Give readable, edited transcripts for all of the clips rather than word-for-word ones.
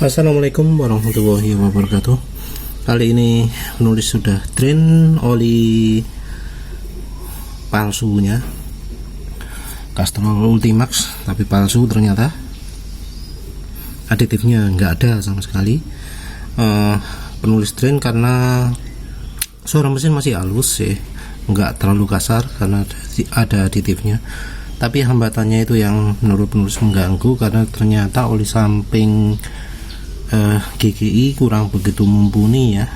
Assalamualaikum warahmatullahi wabarakatuh. Kali ini penulis sudah drain oli palsunya Castrol Ultimax, tapi palsu ternyata. Aditifnya nggak ada sama sekali. Penulis drain karena suara mesin masih halus sih, nggak terlalu kasar karena ada aditifnya. Tapi hambatannya itu yang menurut penulis mengganggu, karena ternyata oli samping GGI kurang begitu mumpuni ya.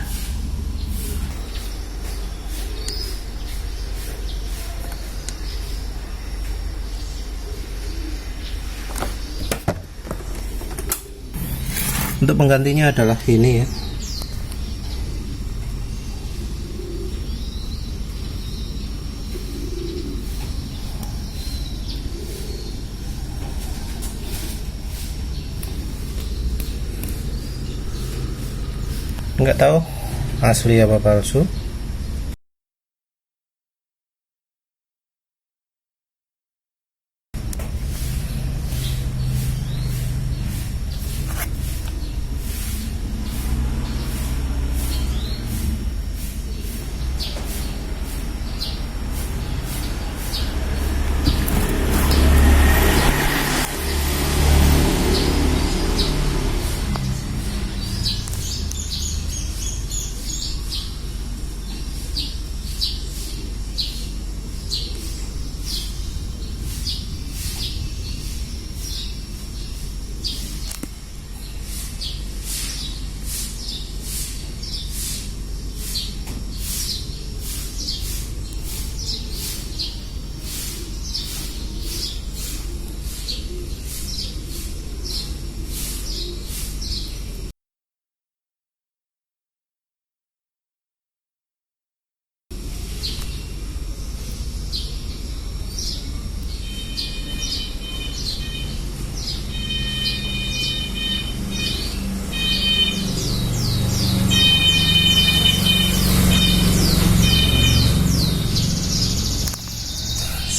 Untuk penggantinya adalah ini ya. Nggak tahu asli apa palsu.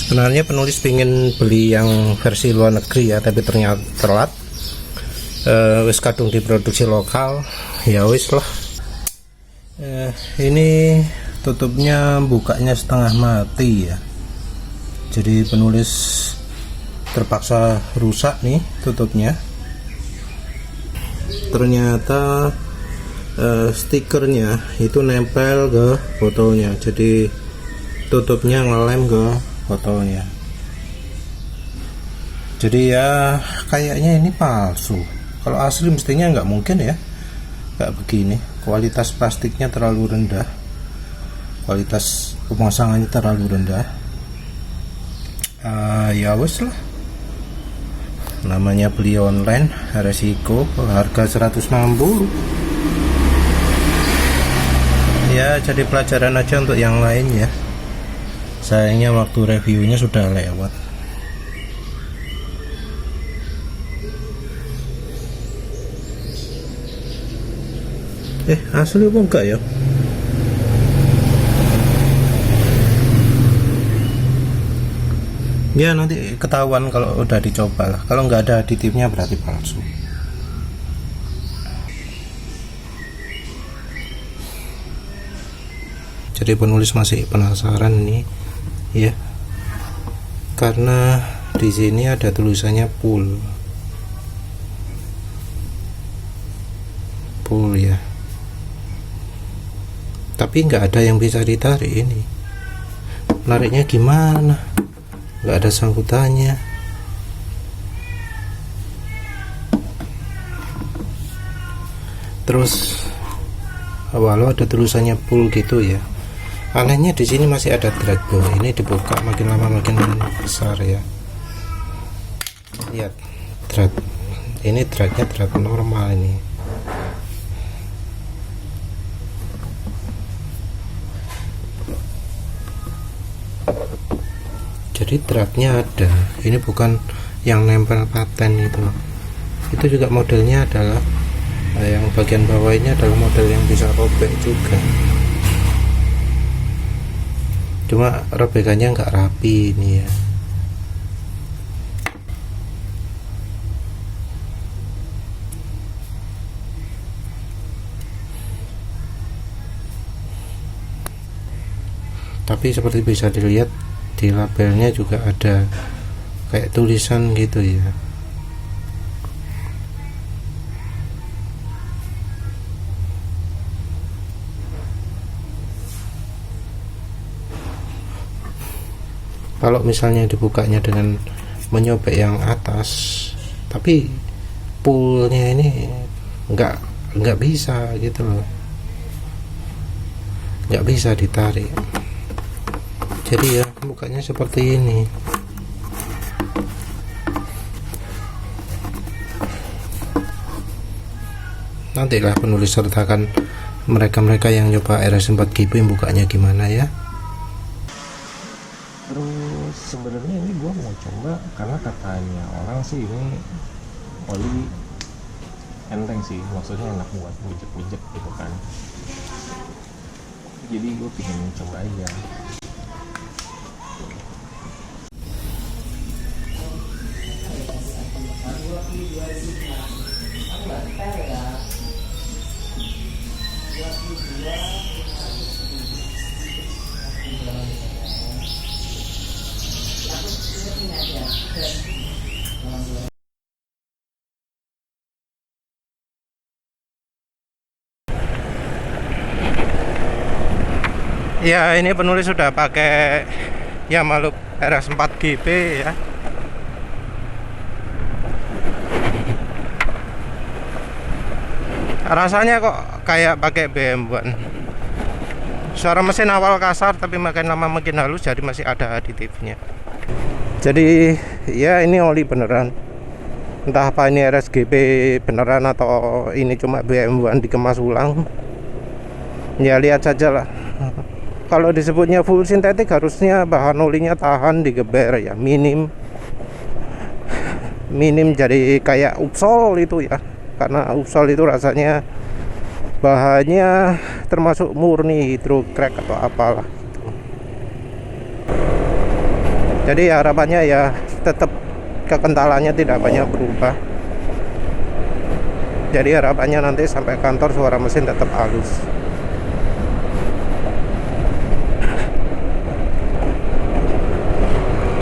Sebenarnya penulis ingin beli yang versi luar negeri ya, tapi ternyata telat. Wis kadung diproduksi lokal, ya wis lah. Ini tutupnya bukanya setengah mati ya, jadi penulis terpaksa rusak nih tutupnya. Ternyata stikernya itu nempel ke botolnya, jadi tutupnya ngelem ke botolnya. Jadi ya kayaknya ini palsu. Kalau asli mestinya nggak mungkin ya, nggak begini. Kualitas plastiknya terlalu rendah, kualitas pemasangannya terlalu rendah. Ya wes lah, namanya beli online, resiko. Harga 160 ya, jadi pelajaran aja untuk yang lain ya. Sayangnya waktu reviewnya sudah lewat. Asli apa enggak ya? Ya nanti ketahuan kalau udah dicoba lah. Kalau nggak ada aditifnya berarti palsu. Jadi penulis masih penasaran nih ya, karena di sini ada tulisannya pull ya, tapi nggak ada yang bisa ditarik. Ini nariknya gimana, nggak ada sangkutannya. Terus walau ada tulisannya pull gitu ya, anehnya di sini masih ada thread. Ini dibuka makin lama makin besar ya. Lihat thread, ini threadnya thread normal ini. Jadi threadnya ada, ini bukan yang nempel paten itu. Itu juga modelnya adalah yang bagian bawah ini adalah model yang bisa robek juga. Cuma robekannya nggak rapi ini ya. Tapi seperti bisa dilihat di labelnya juga ada kayak tulisan gitu ya. Kalau misalnya dibukanya dengan menyobek yang atas, tapi pullnya ini nggak bisa gitu loh, nggak bisa ditarik. Jadi ya bukanya seperti ini. Nantilah penulis sertakan mereka-mereka yang nyoba RS4GP bukanya gimana ya. Terus sebenarnya ini gue mau coba karena katanya orang sih ini oli enteng sih, maksudnya enak buat pijek-pijek gitu kan. Jadi gue pengen coba aja. Ya ini penulis sudah pakai Yamaha RS4GP ya. Rasanya kok kayak pakai BMW. Suara mesin awal kasar tapi makin lama makin halus, jadi masih ada aditifnya. Jadi ya ini oli beneran. Entah apa ini RSGP beneran atau ini cuma BMW dikemas ulang. Ya lihat saja lah. Kalau disebutnya full sintetik harusnya bahan olinya tahan digeber ya, minim jadi kayak Upsol itu ya, karena Upsol itu rasanya bahannya termasuk murni hidrocrack atau apalah gitu. Jadi harapannya ya tetap kekentalannya tidak banyak berubah. Jadi harapannya nanti sampai kantor suara mesin tetap halus.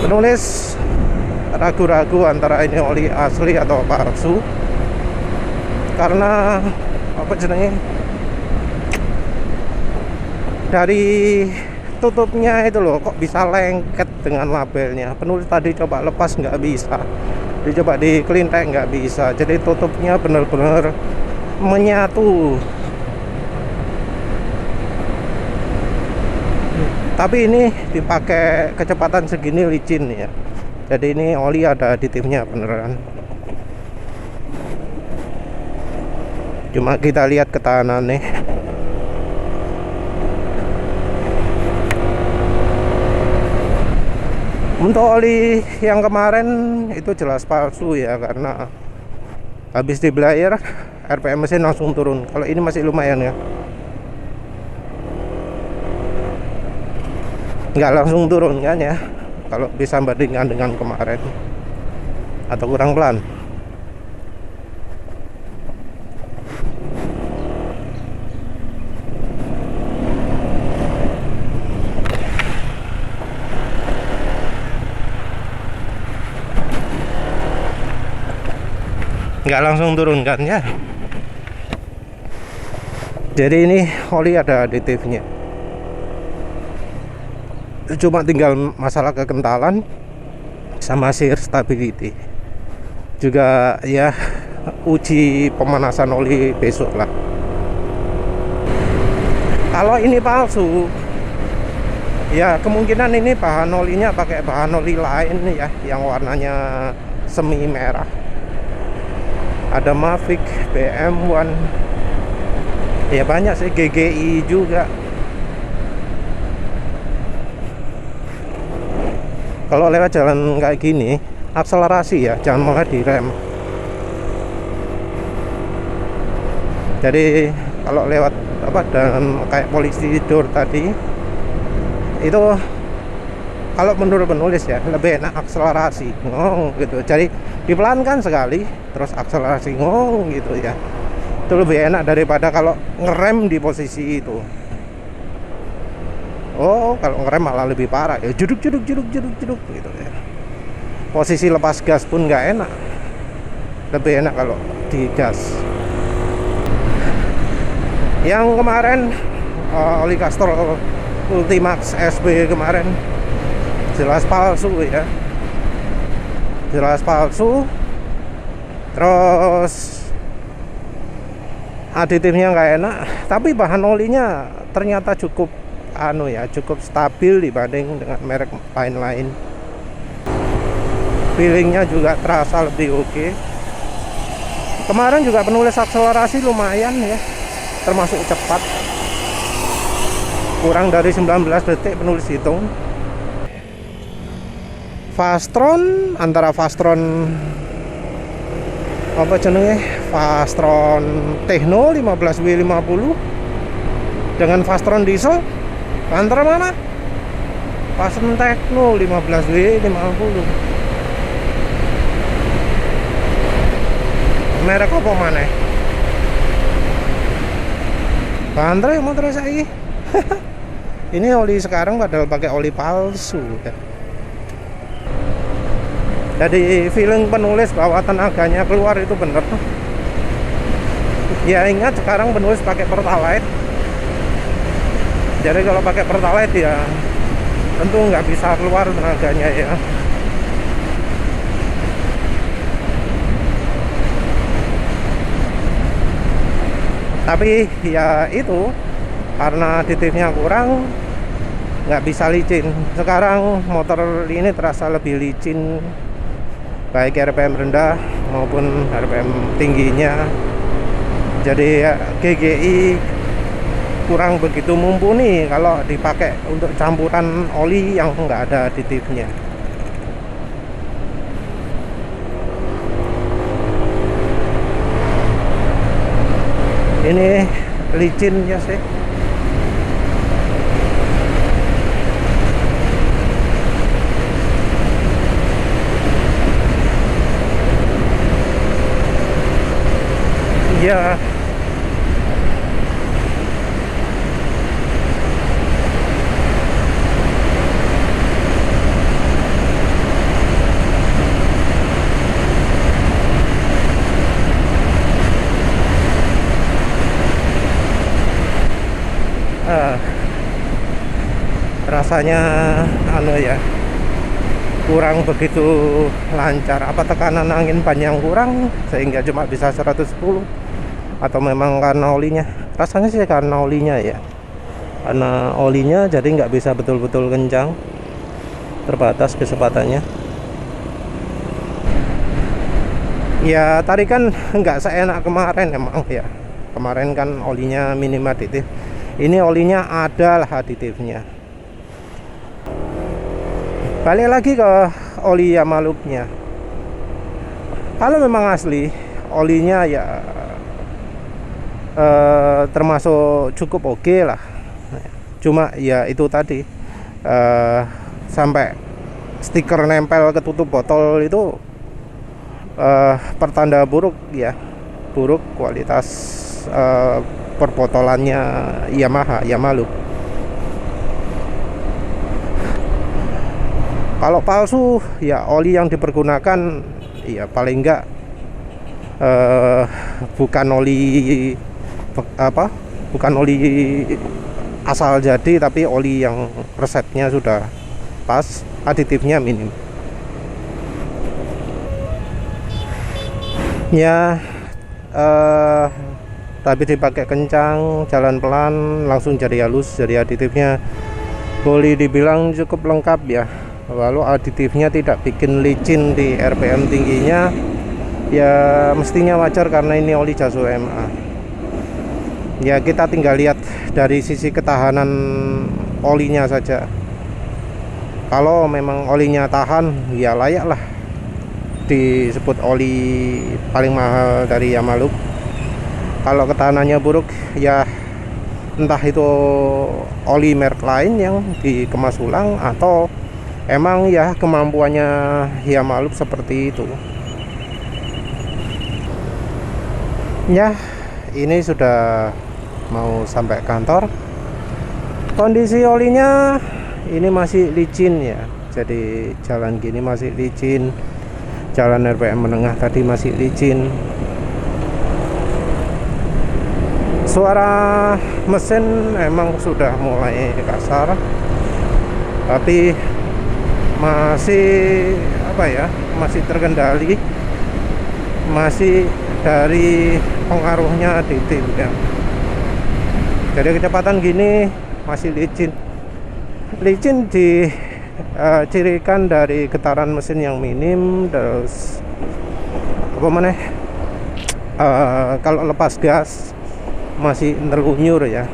Penulis ragu-ragu antara ini oli asli atau palsu, karena apa jenenge, dari tutupnya itu loh kok bisa lengket dengan labelnya. Penulis tadi coba lepas nggak bisa, dicoba di kelintek nggak bisa, jadi tutupnya benar-benar menyatu. Tapi ini dipakai kecepatan segini licin ya. Jadi ini oli ada aditifnya beneran. Cuma kita lihat ketahanannya. Untuk oli yang kemarin itu jelas palsu ya, karena habis di blyer RPM mesin langsung turun. Kalau ini masih lumayan ya. Nggak langsung turun kan ya, kalau bisa bandingkan dengan kemarin, atau kurang pelan. Nggak langsung turun kan ya. Jadi ini oli ada aditifnya, cuma tinggal masalah kekentalan sama shear stability. Juga ya uji pemanasan oli besok lah. Kalau ini palsu ya kemungkinan ini bahan olinya pakai bahan oli lain ya, yang warnanya semi merah. Ada Mavic, BM1, ya banyak sih, GGI juga. Kalau lewat jalan kayak gini, akselerasi ya, jangan malah direm. Jadi kalau lewat apa dan kayak polisi tidur tadi, itu kalau menurut penulis ya lebih enak akselerasi ngong gitu. Jadi dipelankan sekali, terus akselerasi ngong gitu ya. Itu lebih enak daripada kalau ngerem di posisi itu. Oh, kalau ngerem malah lebih parah ya, jeduk jeduk jeduk jeduk jeduk gitu ya. Posisi lepas gas pun nggak enak, lebih enak kalau di gas. Yang kemarin oli Castrol Ultimax SB kemarin jelas palsu ya, jelas palsu. Terus aditifnya nggak enak, tapi bahan olinya ternyata cukup cukup stabil dibanding dengan merek lain. Feelingnya juga terasa lebih oke. Kemarin juga penulis akselerasi lumayan ya, termasuk cepat, kurang dari 19 detik penulis hitung. Fastron, antara Fastron apa jenenge, Fastron Techno 15W50 dengan Fastron diesel, antara mana? Fastron Techno 15W50. Merek apa mana? Bantre motor saya. Ini oli sekarang padahal pakai oli palsu ya. Jadi feeling penulis bahwa tenaganya keluar itu bener. Ya ingat sekarang penulis pakai Pertalite. Jadi kalau pakai Pertalite ya tentu nggak bisa keluar tenaganya ya. Tapi ya itu, karena aditifnya kurang, nggak bisa licin. Sekarang motor ini terasa lebih licin, baik RPM rendah maupun RPM tingginya. Jadi ya, GGI kurang begitu mumpuni kalau dipakai untuk campuran oli yang nggak ada aditifnya. Ini licin ya sih. Ya. Rasanya ya kurang begitu lancar. Apa tekanan angin ban yang kurang sehingga cuma bisa 110, atau memang karena olinya? Rasanya sih karena olinya ya, karena olinya jadi nggak bisa betul-betul kencang, terbatas kecepatannya. Ya tarikan nggak seenak kemarin emang ya. Kemarin kan olinya minim aditif, ini olinya ada lah aditifnya. Balik lagi ke oli Yamaluknya. Kalau memang asli olinya ya termasuk cukup oke lah. Cuma ya itu tadi, sampai stiker nempel ke tutup botol itu pertanda buruk ya, buruk kualitas perbotolannya Yamaluk. Kalau palsu ya oli yang dipergunakan ya paling enggak bukan oli asal jadi, tapi oli yang resepnya sudah pas, aditifnya minim. Ya tapi dipakai kencang, jalan pelan langsung jadi halus. Jadi aditifnya boleh dibilang cukup lengkap ya. Lalu aditifnya tidak bikin licin di RPM tingginya, ya mestinya wajar karena ini oli Jaso MA. Ya kita tinggal lihat dari sisi ketahanan olinya saja. Kalau memang olinya tahan, ya layaklah disebut oli paling mahal dari Yamaluk. Kalau ketahanannya buruk, ya entah itu oli merek lain yang dikemas ulang atau emang ya kemampuannya Yamaluk seperti itu. Ya ini sudah mau sampai kantor. Kondisi olinya ini masih licin ya, jadi jalan gini masih licin, jalan RPM menengah tadi masih licin. Suara mesin emang sudah mulai kasar, tapi masih apa ya, masih terkendali, masih dari pengaruhnya additif ya. Jadi kecepatan gini masih licin dicirikan dari getaran mesin yang minim, terus apa mana, kalau lepas gas masih terlunyur ya.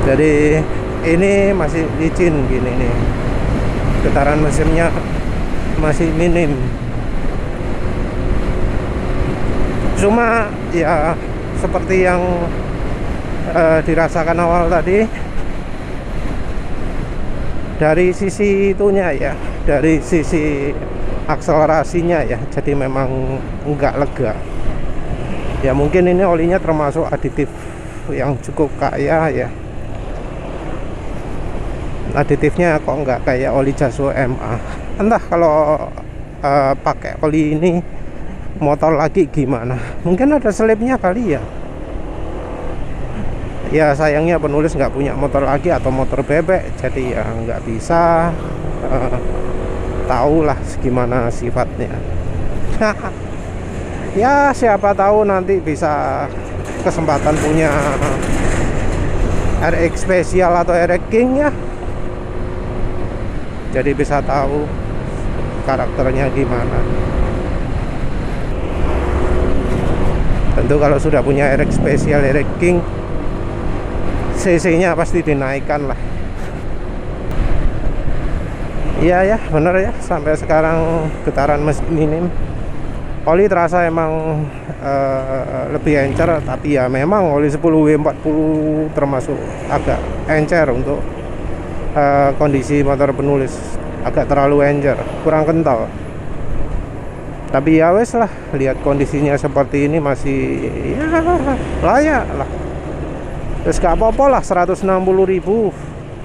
Jadi ini masih licin gini nih, getaran mesinnya masih minim. Cuma ya seperti yang dirasakan awal tadi, dari sisi itunya ya, dari sisi akselerasinya ya, jadi memang enggak lega ya. Mungkin ini olinya termasuk aditif yang cukup kaya ya, aditifnya kok enggak kayak oli Jaso MA. Entah kalau pakai oli ini motor lagi gimana, mungkin ada selipnya kali ya. Ya sayangnya penulis nggak punya motor lagi atau motor bebek, jadi ya nggak bisa tahu lah gimana sifatnya. Ya siapa tahu nanti bisa kesempatan punya RX spesial atau RX King ya, jadi bisa tahu karakternya gimana. Tentu kalau sudah punya RX spesial, RX King, CC nya pasti dinaikkan lah. Iya ya, bener ya, sampai sekarang getaran mesin minim. Oli terasa emang lebih encer, tapi ya memang oli 10W40 termasuk agak encer untuk kondisi motor penulis, agak terlalu encer, kurang kental. Tapi ya wes lah, lihat kondisinya seperti ini masih ya layak lah. Terus gak apa-apa lah, 160.000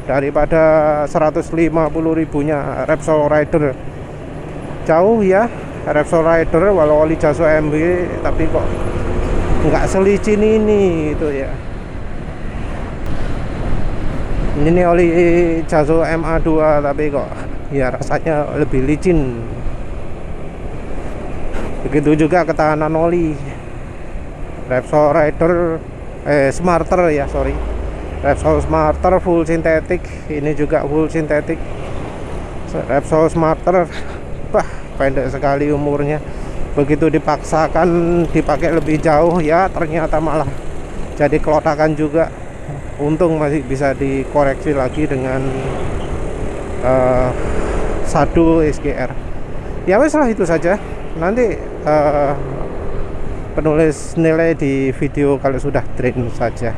daripada 150.000-nya Repsol Rider. Jauh ya Repsol Rider, walau oli Jaso MB, tapi kok nggak selicin ini itu ya. Ini oli Jaso MA2 tapi kok ya rasanya lebih licin. Begitu juga ketahanan oli Repsol Rider, Smarter ya, sorry, Repsol Smarter full sintetik, ini juga full sintetik. Repsol Smarter, wah pendek sekali umurnya. Begitu dipaksakan dipakai lebih jauh ya ternyata malah jadi kelotakan juga. Untung masih bisa dikoreksi lagi dengan Sado SGR. Ya wes lah, itu saja. Nanti penulis nilai di video kalau sudah drain saja.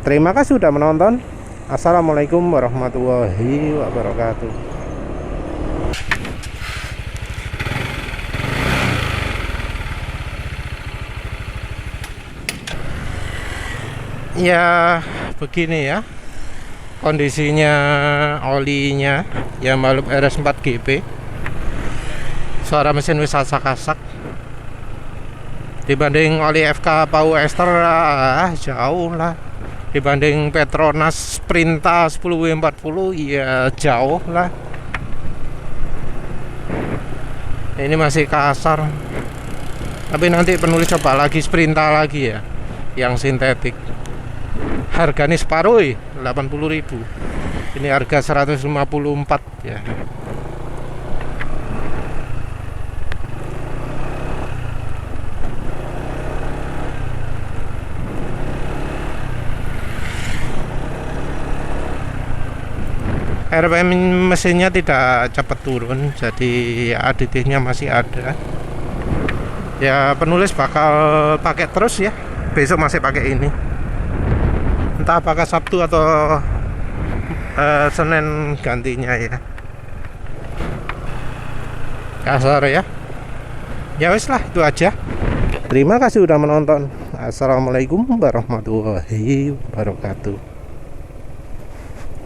Terima kasih sudah menonton. Assalamualaikum warahmatullahi wabarakatuh. Ya begini ya kondisinya olinya ya, Balub RS4GP. Suara mesin wis kasak-kasak. Dibanding oli FK Pau Ester jauh lah. Dibanding Petronas Sprinta 10W40 ya jauh lah. Ini masih kasar. Tapi nanti penulis coba lagi Sprinta lagi ya, yang sintetik. Harganya separuh 80.000. Ini harga 154 ya. RPM mesinnya tidak cepat turun, jadi aditifnya masih ada. Ya penulis bakal pakai terus ya, besok masih pakai ini. Entah apakah Sabtu atau Senin gantinya ya. Kasar ya. Ya wes lah, itu aja. Terima kasih sudah menonton. Assalamualaikum warahmatullahi wabarakatuh.